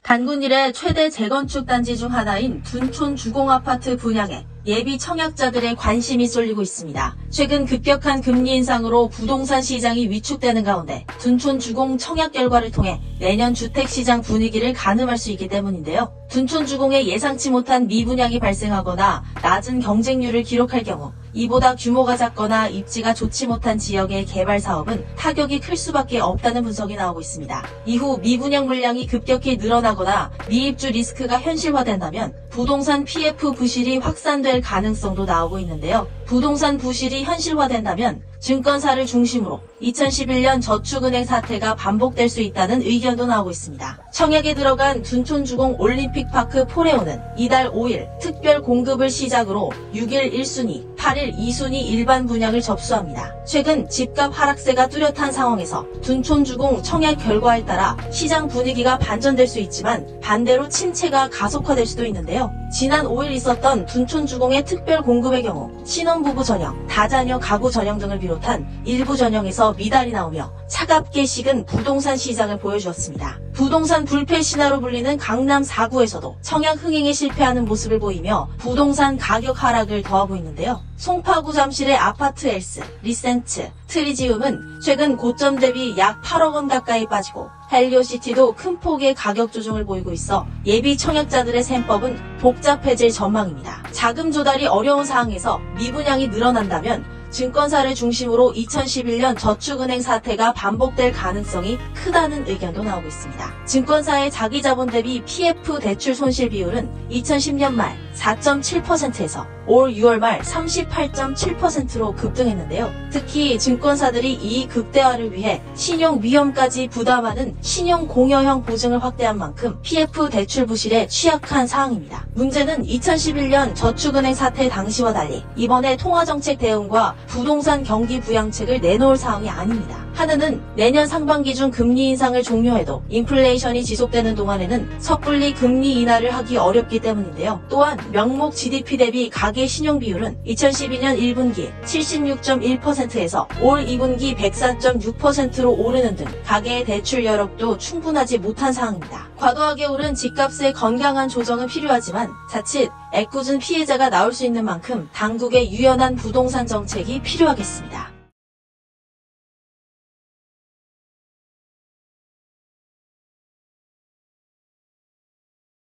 단군 이래 최대 재건축 단지 중 하나인 둔촌 주공아파트 분양에 예비 청약자들의 관심이 쏠리고 있습니다. 최근 급격한 금리 인상으로 부동산 시장이 위축되는 가운데 둔촌 주공 청약 결과를 통해 내년 주택시장 분위기를 가늠할 수 있기 때문인데요. 둔촌 주공에 예상치 못한 미분양이 발생하거나 낮은 경쟁률을 기록할 경우 이보다 규모가 작거나 입지가 좋지 못한 지역의 개발 사업은 타격이 클 수밖에 없다는 분석이 나오고 있습니다. 이후 미분양 물량이 급격히 늘어나거나 미입주 리스크가 현실화된다면 부동산 PF 부실이 확산될 가능성도 나오고 있는데요. 부동산 부실이 현실화된다면 증권사를 중심으로 2011년 저축은행 사태가 반복될 수 있다는 의견도 나오고 있습니다. 청약에 들어간 둔촌주공 올림픽파크 포레오는 이달 5일 특별 공급을 시작으로 6일 1순위, 8일 2순위 일반 분양을 접수합니다. 최근 집값 하락세가 뚜렷한 상황에서 둔촌주공 청약 결과에 따라 시장 분위기가 반전될 수 있지만 반대로 침체가 가속화될 수도 있는데요. 지난 5일 있었던 둔촌주공의 특별 공급의 경우 신혼부부 전형, 다자녀 가구 전형 등을 비롯한 일부 전형에서 미달이 나오며 차갑게 식은 부동산 시장을 보여주었습니다. 부동산 불패 신화로 불리는 강남 4구에서도 청약 흥행에 실패하는 모습을 보이며 부동산 가격 하락을 더하고 있는데요. 송파구 잠실의 아파트 엘스, 리센츠, 트리지움은 최근 고점 대비 약 8억 원 가까이 빠지고 헬리오시티도 큰 폭의 가격 조정을 보이고 있어 예비 청약자들의 셈법은 복잡해질 전망입니다. 자금 조달이 어려운 상황에서 미분양이 늘어난다면 증권사를 중심으로 2011년 저축은행 사태가 반복될 가능성이 크다는 의견도 나오고 있습니다. 증권사의 자기자본 대비 PF 대출 손실 비율은 2010년 말 4.7%에서 올 6월 말 38.7%로 급등했는데요. 특히 증권사들이 이익 극대화를 위해 신용 위험까지 부담하는 신용 공여형 보증을 확대한 만큼 PF 대출 부실에 취약한 상황입니다. 문제는 2011년 저축은행 사태 당시와 달리 이번에 통화정책 대응과 부동산 경기 부양책을 내놓을 상황이 아닙니다. 한은은 내년 상반기 중 금리 인상을 종료해도 인플레이션이 지속되는 동안에는 섣불리 금리 인하를 하기 어렵기 때문인데요. 또한 명목 GDP 대비 가계 신용 비율은 2012년 1분기 76.1%에서 올 2분기 104.6%로 오르는 등 가계의 대출 여력도 충분하지 못한 상황입니다. 과도하게 오른 집값의 건강한 조정은 필요하지만 자칫 애꿎은 피해자가 나올 수 있는 만큼 당국의 유연한 부동산 정책이 필요하겠습니다.